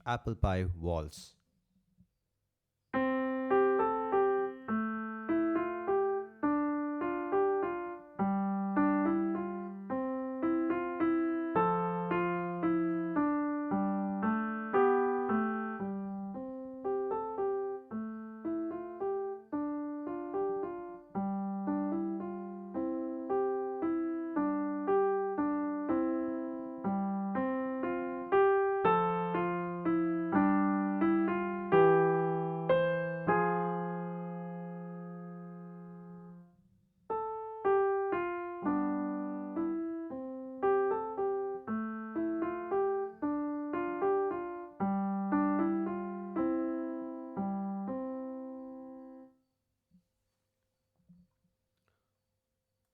Apple Pie Waltz.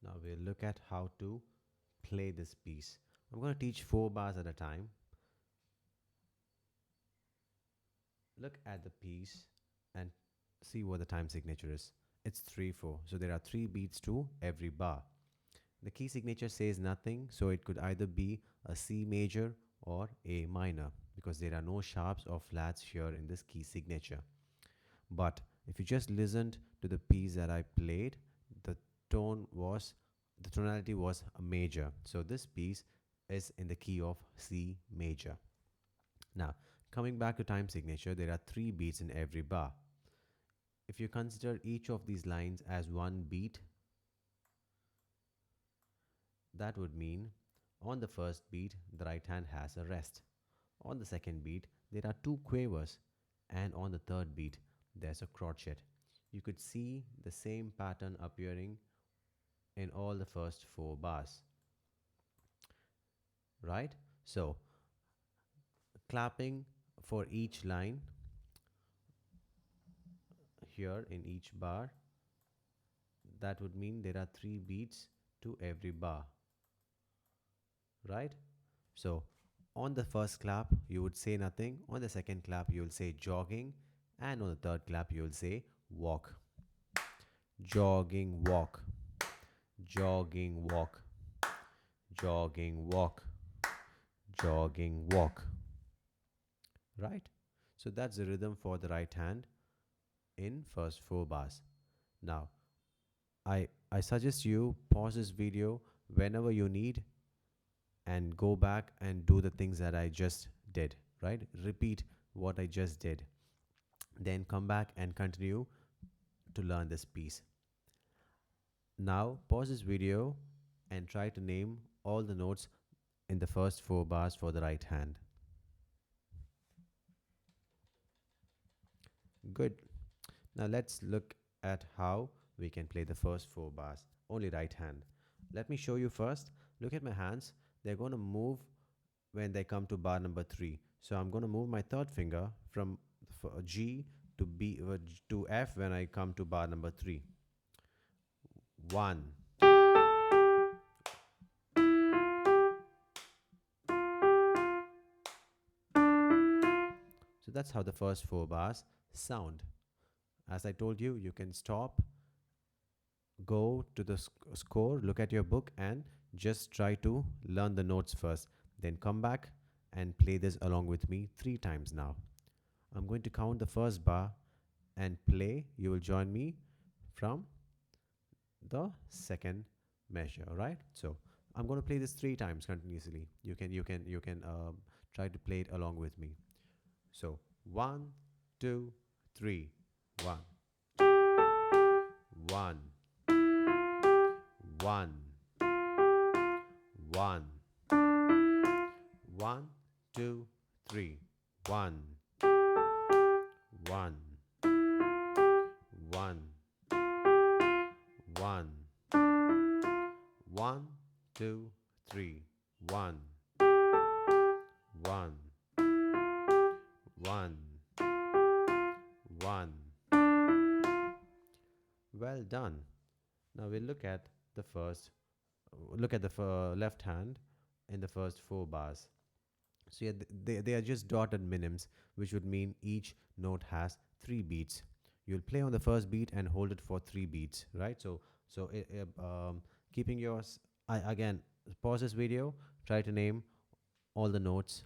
Now we'll look at how to play this piece. I'm going to teach 4 bars at a time. Look at the piece and see what the time signature is. It's 3/4. So there are 3 beats to every bar. The key signature says nothing, so it could either be a C major or A minor because there are no sharps or flats here in this key signature. But if you just listened to the piece that I played, the tonality was a major. So this piece is in the key of C major. Now, coming back to time signature, there are 3 beats in every bar. If you consider each of these lines as one beat, that would mean on the first beat, the right hand has a rest. On the second beat, there are 2 quavers, and on the third beat, there's a crotchet. You could see the same pattern appearing in all the first 4 bars. Right? So, clapping for each line here in each bar, that would mean there are 3 beats to every bar. Right? So, on the first clap, you would say nothing. On the second clap, you will say jogging. And on the third clap, you will say walk. Jogging, walk. Jogging, walk. Jogging, walk. Jogging, walk. Right? So that's the rhythm for the right hand in first 4 bars. Now, I suggest you pause this video whenever you need and go back and do the things that I just did, right? Repeat what I just did. Then come back and continue to learn this piece. Now, pause this video and try to name all the notes in the first 4 bars for the right hand. Good. Now let's look at how we can play the first 4 bars, only right hand. Let me show you first. Look at my hands. They're going to move when they come to bar number 3. So I'm going to move my third finger from G to B to F when I come to bar number 3. 1. So that's how the first 4 bars sound. As I told you, you can stop, go to the score, look at your book and just try to learn the notes first. Then come back and play this along with me 3 times now. I'm going to count the first bar and play. You will join me from the second measure, right? So I'm going to play this 3 times continuously. You can try to play it along with me. So 1, 2, 3. 1. 1. 1. 1. 1, 2, 3. 1. 1. 1. 1. 1, 2, 3. 1. 1. 1. 1. Well done. Now we'll look at the left hand in the first 4 bars. So yeah, they are just dotted minims, which would mean each note has 3 beats. You'll play on the first beat and hold it for 3 beats, right? So keeping yours, again, pause this video, try to name all the notes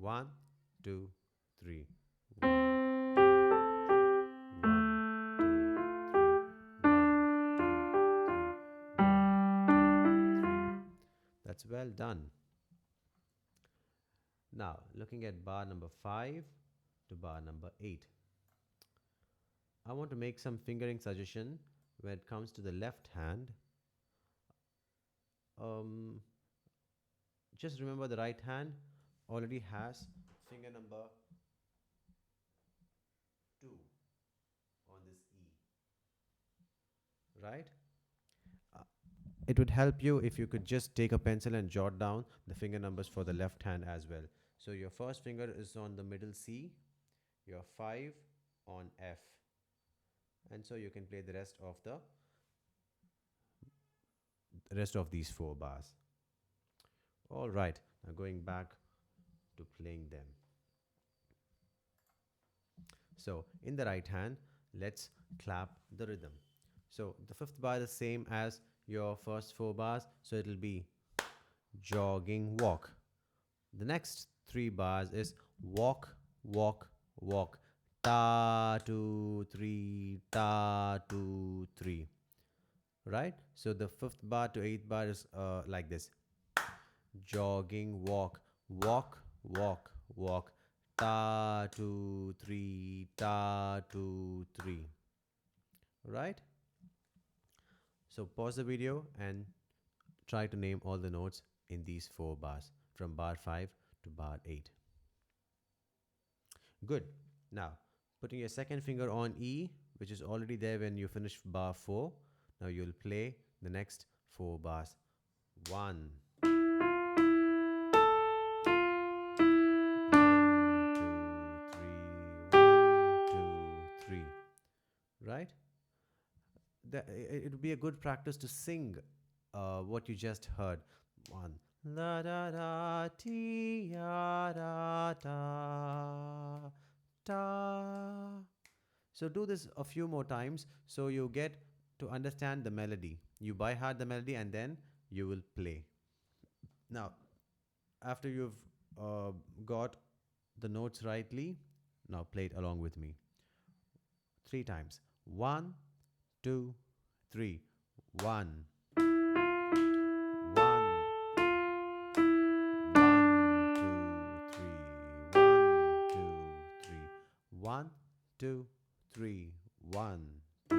1, 2, 3. 1, 2, 3. 1, 2, 3. 1, 2, 3. That's well done. Now, looking at bar number 5 to bar number 8. I want to make some fingering suggestion when it comes to the left hand. Just remember the right hand already has finger number 2 on this E, right? It would help you if you could just take a pencil and jot down the finger numbers for the left hand as well. So your first finger is on the middle C, your 5 on F, and so you can play the rest of these 4 bars. All right, now going back to playing them. So in the right hand, let's clap the rhythm. So the 5th bar is the same as your first 4 bars, so it'll be jogging walk. The next 3 bars is walk, walk, walk. Ta, 2, 3, ta, 2, 3. Right? So the 5th bar to 8th bar is like this. Jogging walk, walk, walk, walk. Ta, 2, 3, ta, 2, 3. Right? So pause the video and try to name all the notes in these 4 bars from bar 5 to bar 8. Good. Now, putting your second finger on E, which is already there when you finish bar 4. Now you'll play the next 4 bars. 1, 1, 2, 3, 1, 2, 3. Right? It would be a good practice to sing what you just heard. 1, la da da ti ya da da da. So do this a few more times so you get to understand the melody. You by heart the melody and then you will play. Now, after you've got the notes rightly, now play it along with me. 3 times. 1, 2, 3. 1, 1, 1, 2, 3. 1, 2, 3. 1, 2, 3. 1, 2, 3. 1, 2,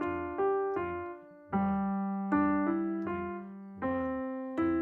two, three. 1, 2, 3. 1, 2,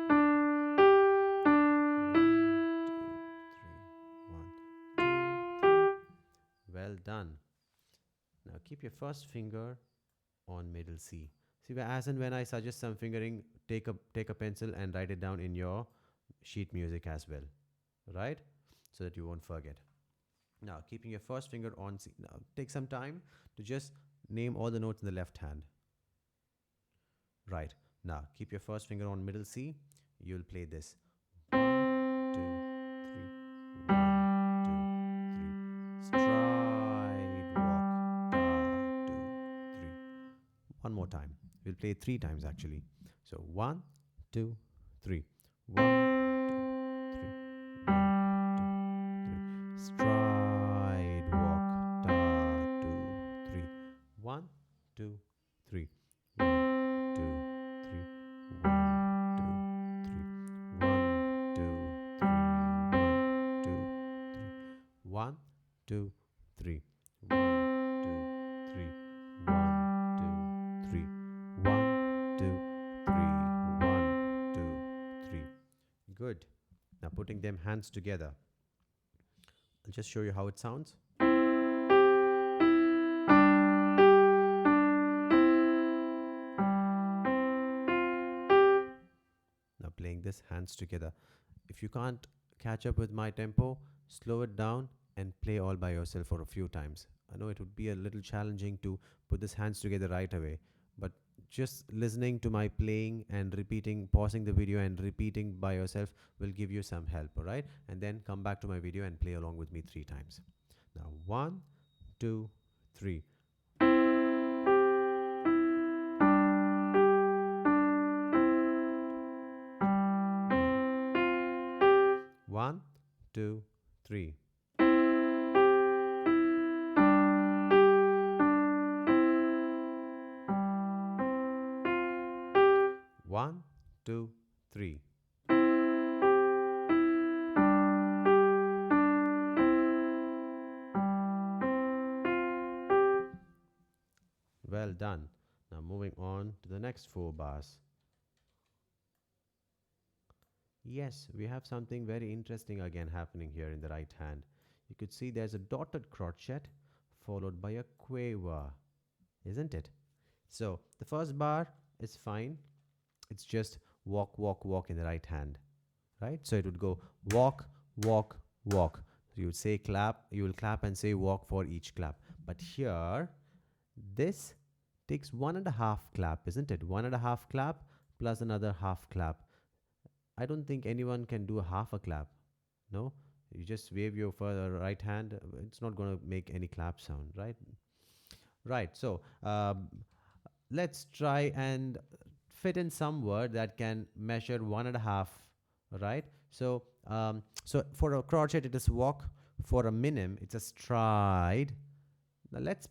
done. Now keep your first finger on middle C. See, as and when I suggest some fingering, take a pencil and write it down in your sheet music as well, right? So that you won't forget. Now, keeping your first finger on C. Now, take some time to just name all the notes in the left hand. Right. Now, keep your first finger on middle C. You'll play this. 1, 2, 3. 1, 2, 3. Stride, walk, da, 2, 3. One more time. We'll play 3 times actually. So 1, 2, 3. 1, 2, 3. 1, 2, 3. Stride, walk, da, 2, 3. 1, 2, 3. 1, 2, 3. 1, 2, 3. 1, 2, 3. 1, 2, 3. 1, 2, 3. 1, 2, 3. 1, 2, 3. 1, 2, 3. Good. Now putting them hands together. I'll just show you how it sounds. Now playing this hands together. If you can't catch up with my tempo, slow it down and play all by yourself for a few times. I know it would be a little challenging to put this hands together right away, but just listening to my playing and repeating, pausing the video and repeating by yourself will give you some help, all right? And then come back to my video and play along with me 3 times. Now 1, 2, 3. 1, 2, 3. 1, 2, 3. Well done. Now moving on to the next 4 bars. Yes, we have something very interesting again happening here in the right hand. You could see there's a dotted crotchet followed by a quaver, isn't it? So the first bar is fine. It's just walk, walk, walk in the right hand, right? So it would go walk, walk, walk. So you would say clap, you will clap and say walk for each clap. But here, this takes 1.5 clap, isn't it? 1.5 clap plus another half clap. I don't think anyone can do half a clap. No, you just wave your right hand. It's not going to make any clap sound, right? Right. So let's try and fit in some word that can measure 1.5. Right. So so for a crochet it is walk. For a minim it's a stride. Now let's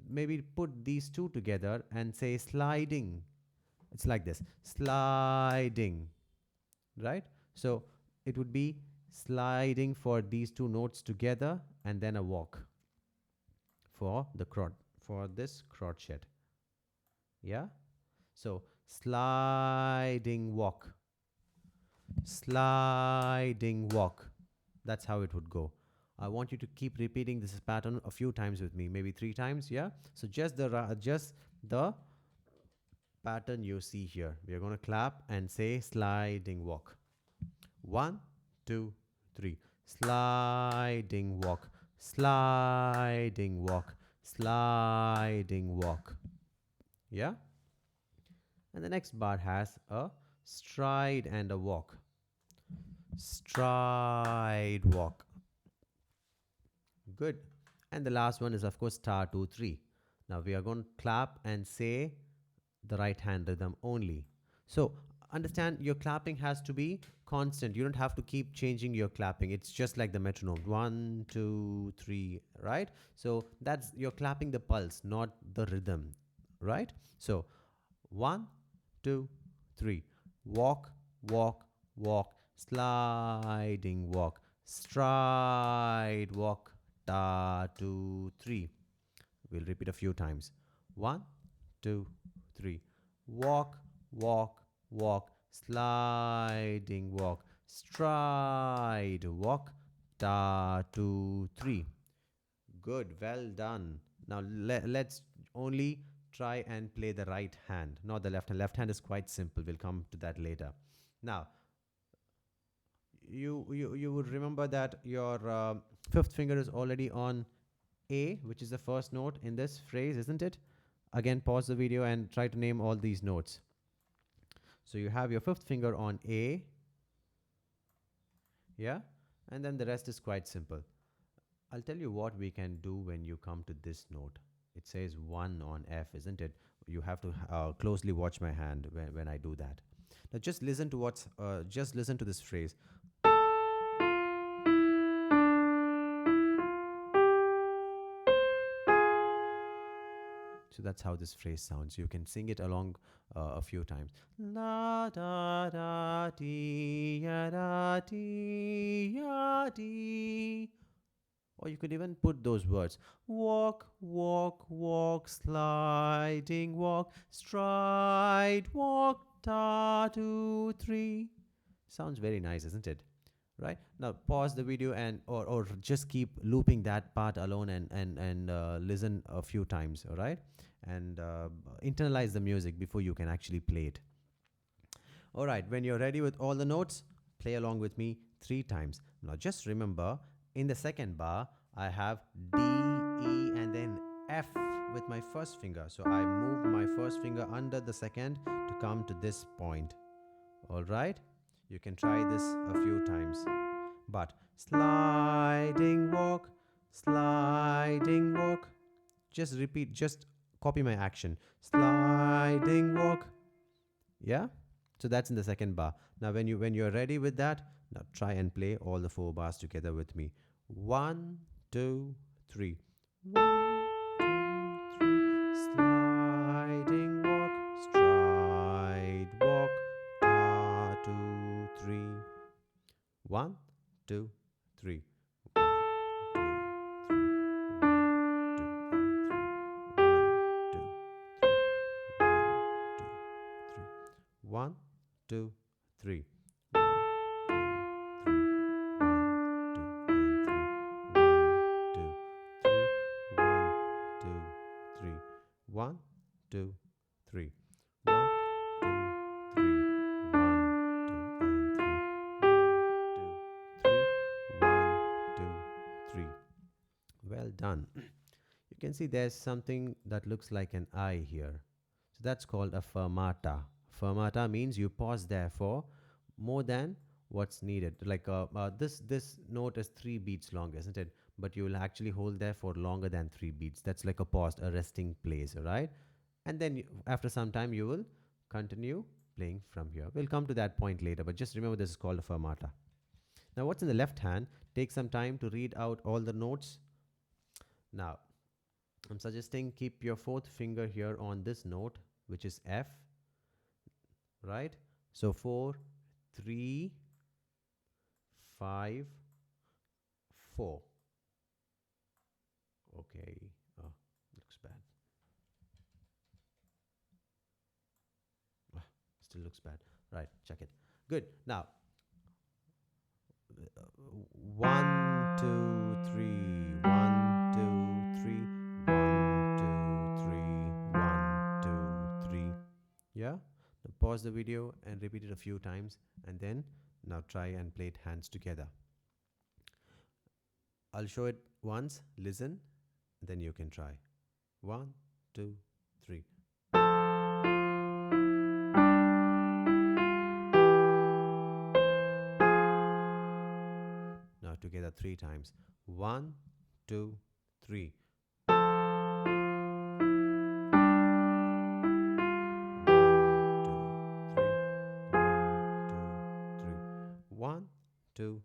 maybe put these two together and say sliding. It's like this, sliding. Right? So it would be sliding for these two notes together and then a walk for this crotchet. Yeah? So sliding walk. Sliding walk. That's how it would go. I want you to keep repeating this pattern a few times with me, maybe 3 times. Yeah? So just the pattern you see here. We are going to clap and say sliding walk. 1, 2, 3. Sliding walk. Sliding walk. Sliding walk. Yeah? And the next bar has a stride and a walk. Stride walk. Good. And the last one is of course star 2, 3. Now we are going to clap and say the right hand rhythm only. So understand, your clapping has to be constant. You don't have to keep changing your clapping. It's just like the metronome. 1, 2, 3, right? So that's, you're clapping the pulse, not the rhythm, right? So 1, 2, 3. Walk, walk, walk. Sliding walk. Stride walk. Da, 2, 3. We'll repeat a few times. 1, 2, 3. Walk, walk, walk. Sliding walk. Stride walk. Da, 2, 3. Good, well done. Now let's only try and play the right hand, not the left hand. Left hand is quite simple. We'll come to that later. Now, you would remember that your fifth finger is already on A, which is the first note in this phrase, isn't it? Again, pause the video and try to name all these notes. So you have your fifth finger on A, yeah, and then the rest is quite simple. I'll tell you what we can do when you come to this note. It says 1 on F, isn't it? You have to closely watch my hand when I do that. Now just listen to this phrase. So that's how this phrase sounds. You can sing it along a few times. La da da dee ya da dee ya dee. Or you could even put those words. Walk, walk, walk, sliding walk, stride, walk, ta, 2, 3. Sounds very nice, isn't it? Right? Now pause the video and or just keep looping that part alone and listen a few times, all right? And internalize the music before you can actually play it. All right, when you're ready with all the notes, play along with me 3 times. Now just remember, in the second bar, I have D, E, and then F with my first finger. So I move my first finger under the second to come to this point. All right? You can try this a few times. But sliding walk, sliding walk. Just repeat, just copy my action. Sliding walk. Yeah? So that's in the second bar. Now when you're ready with that, now try and play all the 4 bars together with me. 1, 2, 3. 1, 2, 3. Sliding walk, stride walk, ta, 2, 3. 1, 2, 3. 1, 2, 3. 1, 2, 3. 1, 2, 3. 1, 2, 3. Well done. You can see there's something that looks like an I here. So that's called a fermata. Fermata means you pause there for more than what's needed. Like this note is 3 beats long, isn't it? But you will actually hold there for longer than 3 beats. That's like a pause, a resting place, right? And then after some time, you will continue playing from here. We'll come to that point later, but just remember this is called a fermata. Now, what's in the left hand? Take some time to read out all the notes. Now, I'm suggesting keep your 4th finger here on this note, which is F, right? So 4, 3, 5, 4. Okay, looks bad. Still looks bad. Right, check it. Good. Now, 1, 2, 3. 1, 2, 3. 1, 2, 3. 1, 2, 3. Yeah? Now pause the video and repeat it a few times, and then now try and play it hands together. I'll show it once, listen, then you can try. 1, 2, 3. Now together 3 times. 1, 2, 3. 1, 2, 3. 1, 2,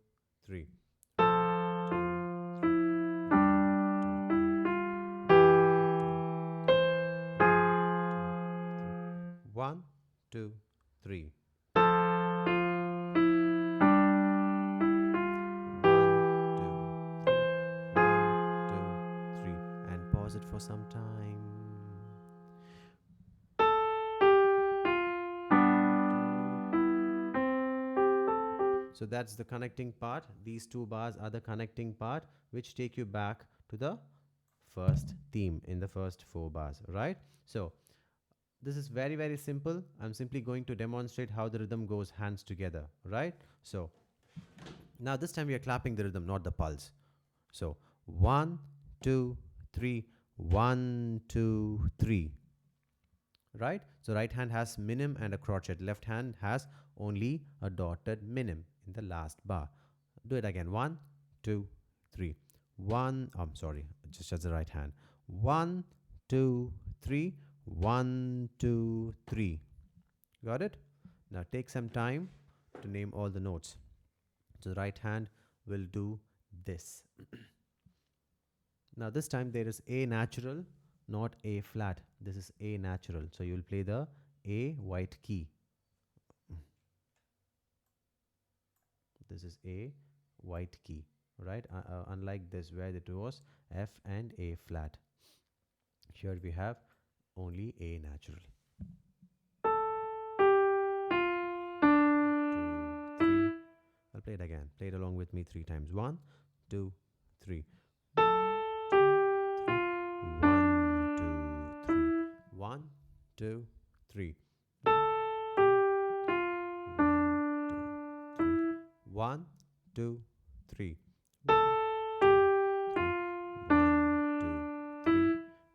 3. 1, 2, 3. 1, 2, 3. And pause it for some time. So that's the connecting part. These 2 bars are the connecting part, which take you back to the first theme, in the first 4 bars, right? So this is very, very simple. I'm simply going to demonstrate how the rhythm goes hands together, right? So now this time we are clapping the rhythm, not the pulse. So 1, 2, 3, 1, 2, 3. Right? So right hand has minim and a crotchet. Left hand has only a dotted minim in the last bar. Do it again. 1, 2, 3. 1, I'm sorry, just as the right hand. 1, 2, 3. 1, 2, 3. Got it? Now take some time to name all the notes. So the right hand will do this. Now this time there is A natural, not A flat. This is A natural. So you will play the A white key. This is A white key, right? Unlike this where it was F and A flat. Here we have only A natural. 2, 3. I'll play it again. Play it along with me 3 times. 1, 2, 3. 1, 2, 3. 1, 2, 3. 1, 2, 3.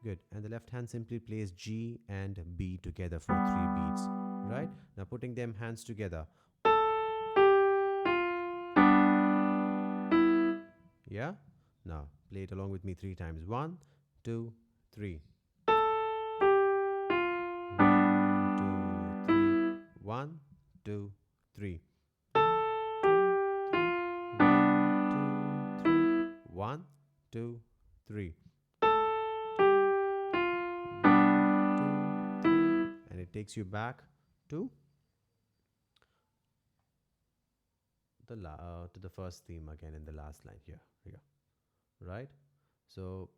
Good. And the left hand simply plays G and B together for 3 beats. Right? Now putting them hands together. Yeah? Now play it along with me 3 times. 1, 2, 3. 1, 2, 3. 1, 2, 3. And it takes you back to the first theme again in the last line here. Right? So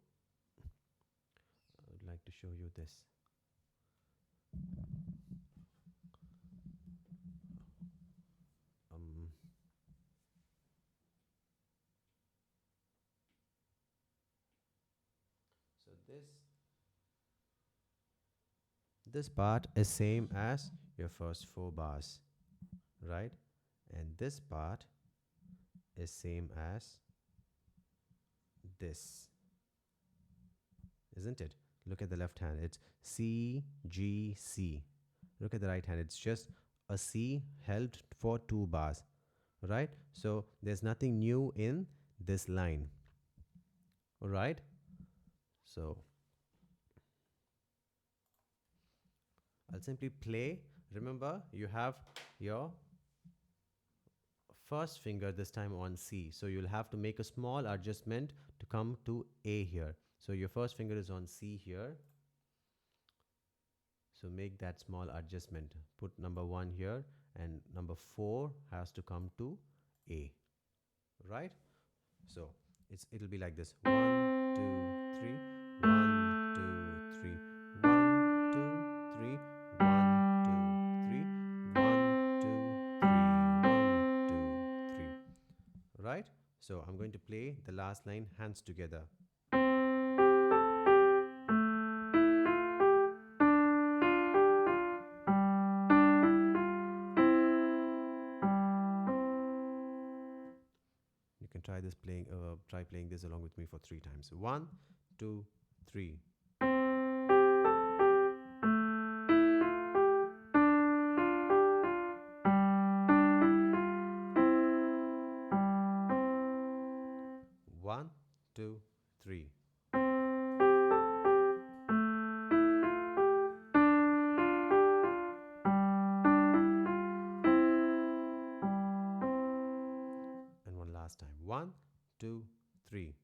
I would like to show you this. So this part is same as your first 4 bars, right? And this part is same as this, isn't it? Look at the left hand, it's C, G, C. Look at the right hand, it's just a C held for 2 bars, right? So there's nothing new in this line, all right? So I'll simply play. Remember, you have your first finger this time on C. So you'll have to make a small adjustment to come to A here. So your first finger is on C here. So make that small adjustment. Put number 1 here and number 4 has to come to A. Right? So it'll be like this. 1, 2, 3. 1, 2, 3. 1, 2, 3. 1, 2, 3. 1, 2, 3. 1, 2, 3. Right? So I'm going to play the last line hands together. You can try playing this along with me for 3 times. 1, 2, 3. 1, 2, 3. And one last time. 1, 2, 3.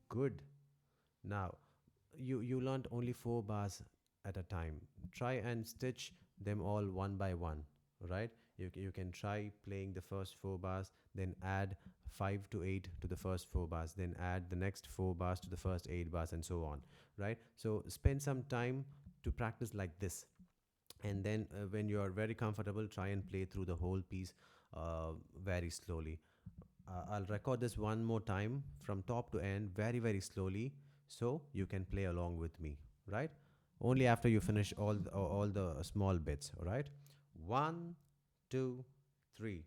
Good. Now you learned only 4 bars at a time. Try and stitch them all one by one, right? You can try playing the first 4 bars, then add 5 to 8 to the first 4 bars, then add the next 4 bars to the first 8 bars, and so on, right? So spend some time to practice like this. And then when you are very comfortable, try and play through the whole piece very slowly. I'll record this one more time from top to end very very slowly, so you can play along with me, right? Only after you finish all the small bits, all right? One, two, three.